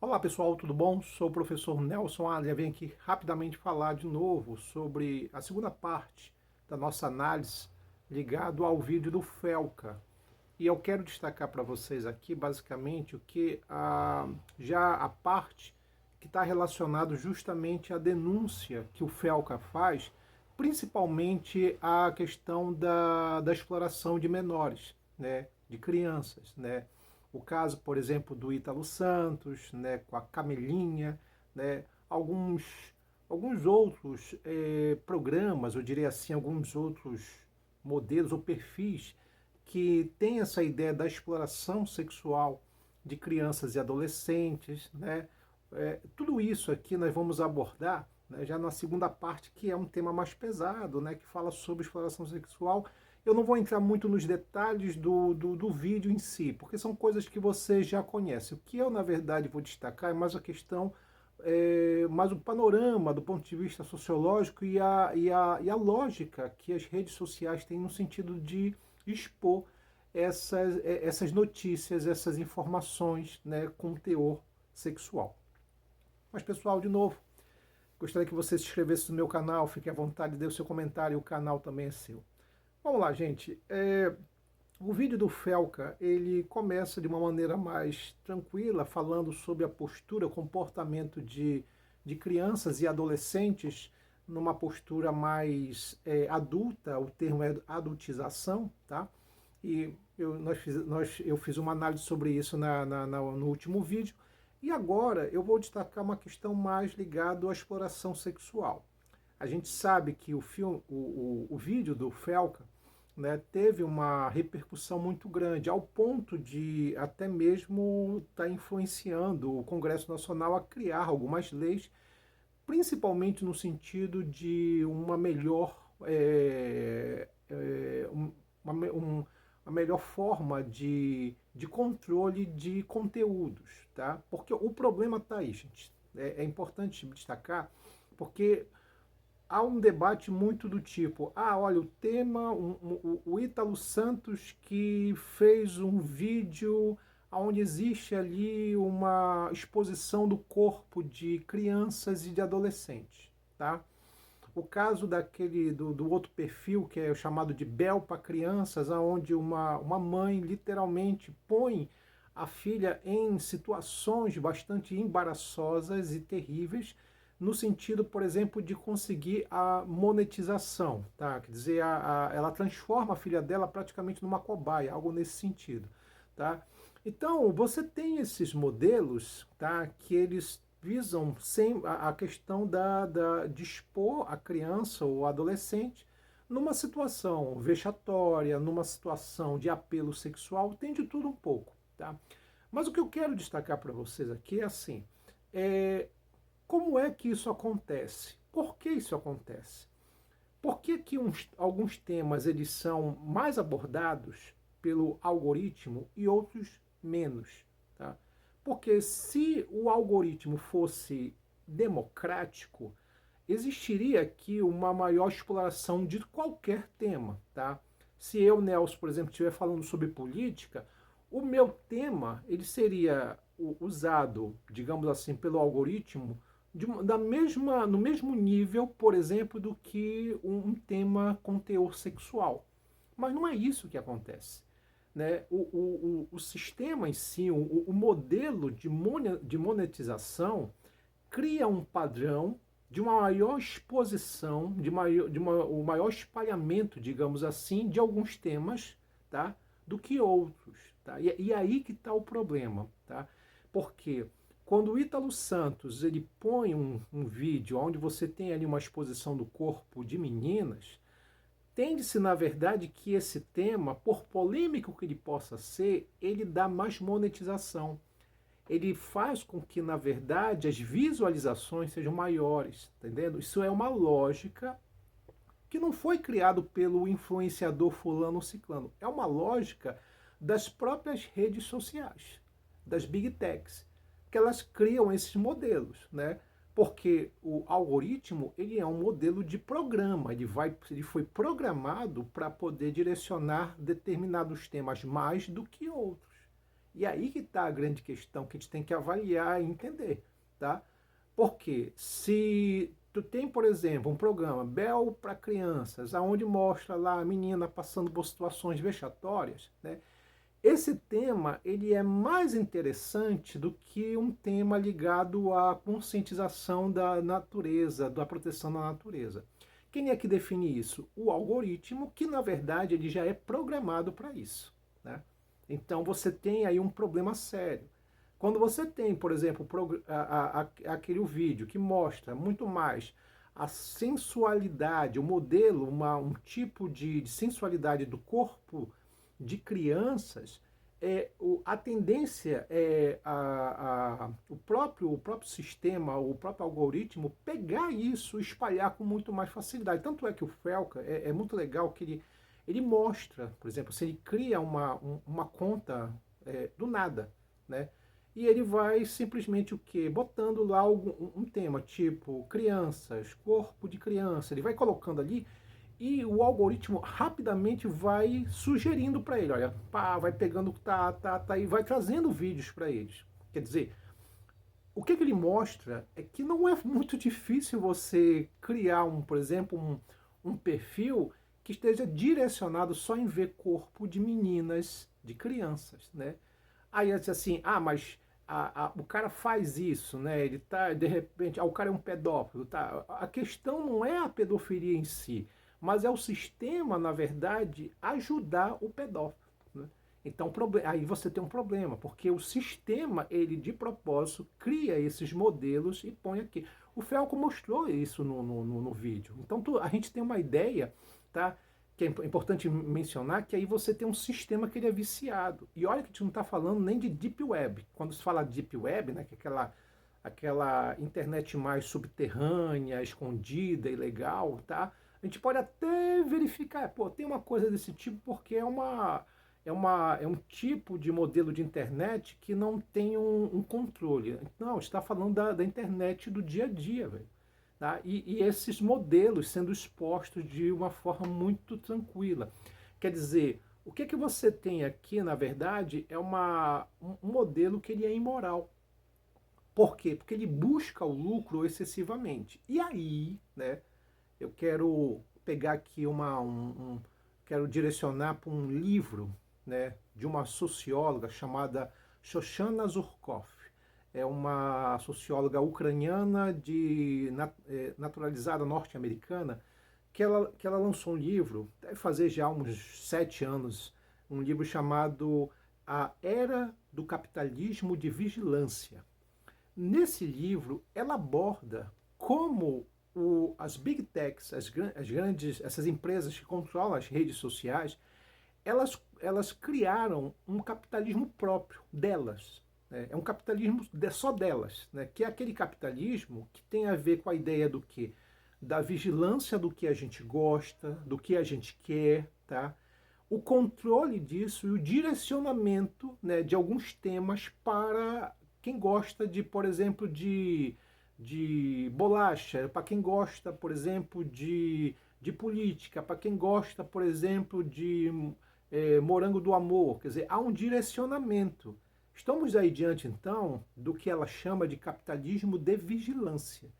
Olá pessoal, tudo bom? Sou o professor Nelson Adria, venho aqui rapidamente falar de novo sobre a segunda parte da nossa análise ligado ao vídeo do Felca. E eu quero destacar para vocês aqui basicamente o que já a parte que está relacionado justamente à denúncia que o Felca faz, principalmente a questão da exploração de menores, né, de crianças, né? O caso, por exemplo, do Ítalo Santos, né, com a Camelinha, né, alguns outros programas, eu diria assim, alguns outros modelos ou perfis que têm essa ideia da exploração sexual de crianças e adolescentes, né? Tudo isso aqui nós vamos abordar, né, já na segunda parte, que é um tema mais pesado, né, que fala sobre exploração sexual. Eu não vou entrar muito nos detalhes do vídeo em si, porque são coisas que você já conhece. O que eu, na verdade, vou destacar é mais a questão, mais o panorama do ponto de vista sociológico e a lógica que as redes sociais têm no sentido de expor essas notícias, essas informações, né, com teor sexual. Mas, pessoal, de novo, gostaria que você se inscrevesse no meu canal, fique à vontade, dê o seu comentário, o canal também é seu. Vamos lá, gente. O vídeo do Felca, ele começa de uma maneira mais tranquila, falando sobre a postura, o comportamento de crianças e adolescentes numa postura mais adulta, o termo é adultização, tá? E eu fiz uma análise sobre isso no último vídeo. E agora eu vou destacar uma questão mais ligada à exploração sexual. A gente sabe que o vídeo do Felca, né, teve uma repercussão muito grande, ao ponto de até mesmo estar influenciando o Congresso Nacional a criar algumas leis, principalmente no sentido de uma melhor, uma melhor forma de controle de conteúdos, tá? Porque o problema está aí, gente. É importante destacar, porque há um debate muito do tipo, olha, o tema, o Ítalo Santos que fez um vídeo onde existe ali uma exposição do corpo de crianças e de adolescentes, tá? O caso do outro perfil, que é o chamado de Bel para crianças, onde uma mãe literalmente põe a filha em situações bastante embaraçosas e terríveis, no sentido, por exemplo, de conseguir a monetização, tá? Quer dizer, ela transforma a filha dela praticamente numa cobaia, algo nesse sentido, tá? Então, você tem esses modelos, tá, que eles visam a questão de expor a criança ou adolescente numa situação vexatória, numa situação de apelo sexual, tem de tudo um pouco, tá? Mas o que eu quero destacar para vocês aqui é assim, é, como é que isso acontece? Por que isso acontece? Por que alguns temas eles são mais abordados pelo algoritmo e outros menos? Tá? Porque se o algoritmo fosse democrático, existiria aqui uma maior exploração de qualquer tema. Tá? Se eu, Nelson, por exemplo, estiver falando sobre política, o meu tema ele seria usado, digamos assim, pelo algoritmo no mesmo nível, por exemplo, do que um tema com teor sexual. Mas não é isso que acontece. Né? O sistema em si, o modelo de monetização, cria um padrão de uma maior exposição, o maior espalhamento, digamos assim, de alguns temas, tá? Do que outros. Tá? E aí que está o problema. Tá? Porque quando o Ítalo Santos ele põe um vídeo onde você tem ali uma exposição do corpo de meninas, tende-se, na verdade, que esse tema, por polêmico que ele possa ser, ele dá mais monetização. Ele faz com que, na verdade, as visualizações sejam maiores, entendendo? Isso é uma lógica que não foi criado pelo influenciador fulano ou ciclano. É uma lógica das próprias redes sociais, das big techs, que elas criam esses modelos, né? Porque o algoritmo ele é um modelo de programa, ele foi programado para poder direcionar determinados temas mais do que outros. E aí que está a grande questão que a gente tem que avaliar e entender, tá? Porque se tu tem, por exemplo, um programa Bel para crianças, aonde mostra lá a menina passando por situações vexatórias, né? Esse tema ele é mais interessante do que um tema ligado à conscientização da natureza, da proteção da natureza. Quem é que define isso? O algoritmo, que na verdade ele já é programado para isso, né? Então você tem aí um problema sério. Quando você tem, por exemplo, aquele vídeo que mostra muito mais a sensualidade, o modelo, um tipo de sensualidade do corpo de crianças, a tendência é o próprio sistema, o próprio algoritmo pegar isso e espalhar com muito mais facilidade. Tanto é que o Felca é muito legal que ele mostra, por exemplo, se ele cria uma conta do nada, né? E ele vai simplesmente o quê? Botando lá um tema, tipo crianças, corpo de criança. Ele vai colocando ali e o algoritmo rapidamente vai sugerindo para ele, olha, pá, vai pegando tá, e vai trazendo vídeos para eles. Quer dizer, o que ele mostra é que não é muito difícil você criar, por exemplo, um perfil que esteja direcionado só em ver corpo de meninas, de crianças, né? Aí assim, mas o cara faz isso, né? Ele tá, de repente, o cara é um pedófilo, tá? A questão não é a pedofilia em si, mas é o sistema, na verdade, ajudar o pedófilo, né? Então, aí você tem um problema, porque o sistema, ele de propósito, cria esses modelos e põe aqui. O Felco mostrou isso no vídeo. Então, a gente tem uma ideia, tá? Que é importante mencionar, que aí você tem um sistema que ele é viciado. E olha que a gente não está falando nem de Deep Web. Quando se fala Deep Web, né, que é aquela internet mais subterrânea, escondida, ilegal, tá? A gente pode até verificar, pô, tem uma coisa desse tipo porque é um tipo de modelo de internet que não tem um controle. Não, está falando da internet do dia a dia, velho. Tá? E esses modelos sendo expostos de uma forma muito tranquila. Quer dizer, o que você tem aqui, na verdade, é um modelo que ele é imoral. Por quê? Porque ele busca o lucro excessivamente. E aí, né, eu quero pegar aqui quero direcionar para um livro, né, de uma socióloga chamada Shoshana Zuboff. É uma socióloga ucraniana naturalizada norte-americana que ela lançou um livro, deve fazer já uns 7 anos, um livro chamado A Era do Capitalismo de Vigilância. Nesse livro, ela aborda como as big techs, essas empresas que controlam as redes sociais, elas criaram um capitalismo próprio delas. Né? É um capitalismo só delas, né? Que é aquele capitalismo que tem a ver com a ideia do quê? Da vigilância do que a gente gosta, do que a gente quer, tá? O controle disso e o direcionamento, né, de alguns temas para quem gosta de, por exemplo, de bolacha, para quem gosta, por exemplo, de política, para quem gosta, por exemplo, de morango do amor. Quer dizer, há um direcionamento. Estamos aí diante, então, do que ela chama de capitalismo de vigilância,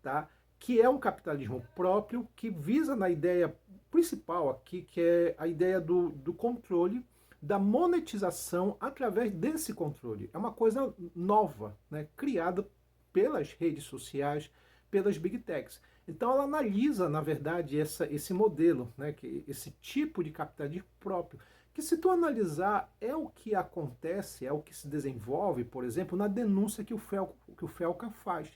tá? Que é um capitalismo próprio que visa na ideia principal aqui, que é a ideia do controle, da monetização através desse controle. É uma coisa nova, né? Criada pelas redes sociais, pelas big techs. Então ela analisa, na verdade, esse modelo, né? Esse tipo de capitalismo próprio, que se tu analisar é o que acontece, é o que se desenvolve, por exemplo, na denúncia que o Felca faz,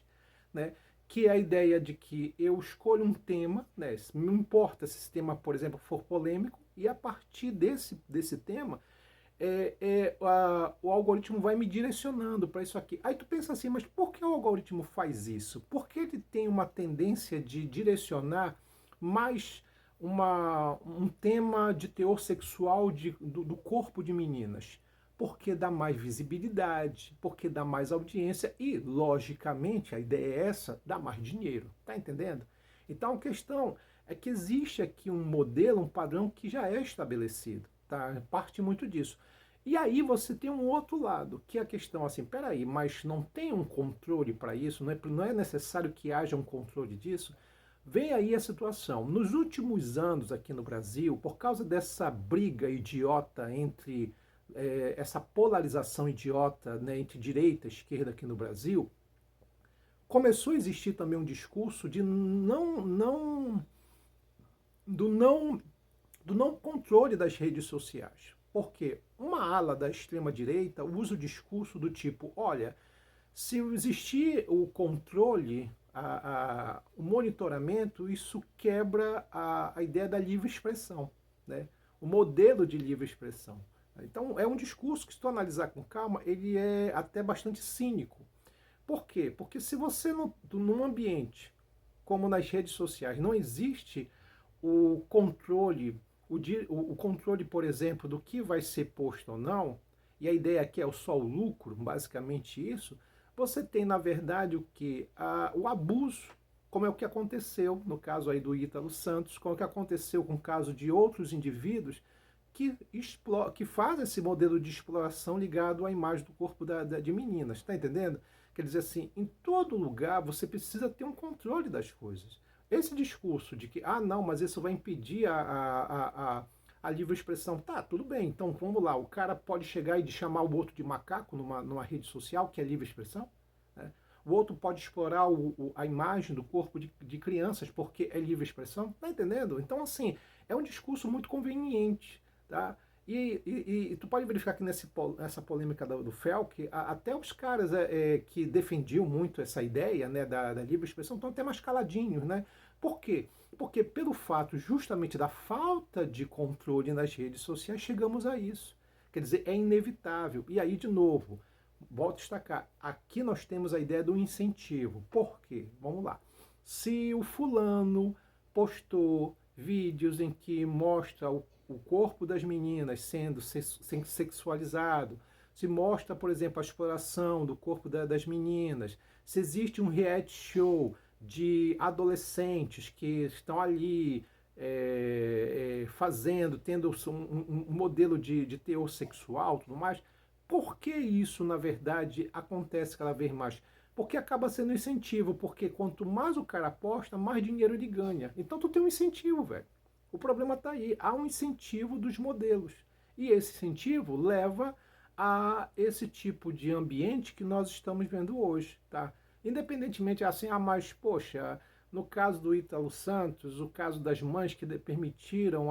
né? Que é a ideia de que eu escolho um tema, né? Não importa se esse tema, por exemplo, for polêmico, e a partir desse tema, o algoritmo vai me direcionando para isso aqui. Aí tu pensa assim, mas por que o algoritmo faz isso? Por que ele tem uma tendência de direcionar mais um tema de teor sexual do corpo de meninas? Porque dá mais visibilidade, porque dá mais audiência e, logicamente, a ideia é essa, dá mais dinheiro. Tá entendendo? Então a questão é que existe aqui um modelo, um padrão que já é estabelecido. Tá? Parte muito disso. E aí você tem um outro lado, que é a questão assim, peraí, mas não tem um controle para isso? Não é necessário que haja um controle disso? Vem aí a situação. Nos últimos anos aqui no Brasil, por causa dessa briga idiota entre essa polarização idiota, né, entre direita e esquerda aqui no Brasil, começou a existir também um discurso de do não do não controle das redes sociais. Porque uma ala da extrema-direita usa o discurso do tipo: olha, se existir o controle, o monitoramento, isso quebra a ideia da livre expressão, né? O modelo de livre expressão. Então, é um discurso que, se tu analisar com calma, ele é até bastante cínico. Por quê? Porque se você, num ambiente como nas redes sociais, não existe o controle, o controle, por exemplo, do que vai ser posto ou não, e a ideia aqui é só o lucro, basicamente isso, você tem, na verdade, o que? O abuso, como é o que aconteceu no caso aí do Ítalo Santos, como é o que aconteceu com o caso de outros indivíduos que fazem esse modelo de exploração ligado à imagem do corpo de meninas, está entendendo? Quer dizer assim, em todo lugar você precisa ter um controle das coisas. Esse discurso de que, não, mas isso vai impedir a livre expressão. Tá, tudo bem, então vamos lá. O cara pode chegar e chamar o outro de macaco numa rede social, que é livre expressão. Né? O outro pode explorar a imagem do corpo de crianças, porque é livre expressão. Tá entendendo? Então, assim, é um discurso muito conveniente. Tá? E tu pode verificar que nessa polêmica do Felk, até os caras que defendiam muito essa ideia, né, da livre expressão estão até mais caladinhos, né? Por quê? Porque pelo fato justamente da falta de controle nas redes sociais, chegamos a isso. Quer dizer, é inevitável. E aí, de novo, volto a destacar, aqui nós temos a ideia do incentivo. Por quê? Vamos lá. Se o fulano postou vídeos em que mostra o corpo das meninas sendo sexualizado, se mostra, por exemplo, a exploração do corpo das meninas, se existe um reality show de adolescentes que estão ali fazendo, tendo um modelo de teor sexual, tudo mais, por que isso, na verdade, acontece cada vez mais? Porque acaba sendo incentivo, porque quanto mais o cara aposta, mais dinheiro ele ganha. Então tu tem um incentivo, velho. O problema está aí, há um incentivo dos modelos. E esse incentivo leva a esse tipo de ambiente que nós estamos vendo hoje, tá? Independentemente assim, mas poxa, no caso do Ítalo Santos, o caso das mães que permitiram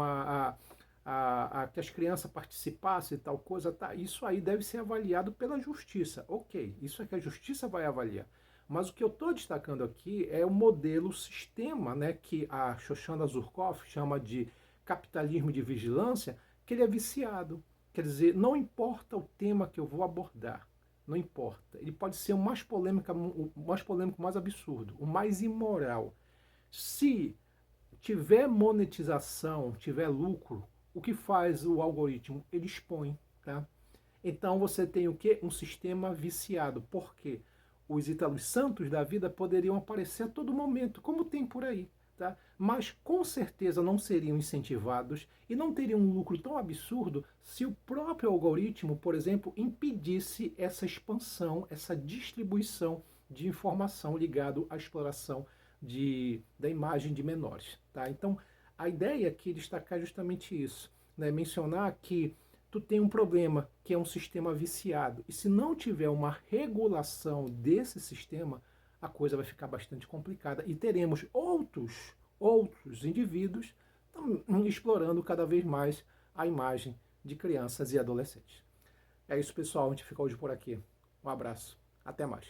que as crianças participassem e tal coisa, tá? Isso aí deve ser avaliado pela justiça. Ok, isso é que a justiça vai avaliar. Mas o que eu estou destacando aqui é o modelo, o sistema, né, que a Shoshana Zuboff chama de capitalismo de vigilância, que ele é viciado. Quer dizer, não importa o tema que eu vou abordar, não importa. Ele pode ser o mais polêmico, o mais absurdo, o mais imoral. Se tiver monetização, tiver lucro, o que faz o algoritmo? Ele expõe, tá? Então você tem o quê? Um sistema viciado. Por quê? Os Ítalos Santos da vida poderiam aparecer a todo momento, como tem por aí, tá? Mas com certeza não seriam incentivados e não teriam um lucro tão absurdo se o próprio algoritmo, por exemplo, impedisse essa expansão, essa distribuição de informação ligado à exploração da imagem de menores, tá? Então, a ideia aqui é destacar justamente isso, né? Mencionar que tu tem um problema, que é um sistema viciado. E se não tiver uma regulação desse sistema, a coisa vai ficar bastante complicada. E teremos outros indivíduos explorando cada vez mais a imagem de crianças e adolescentes. É isso, pessoal. A gente fica hoje por aqui. Um abraço. Até mais.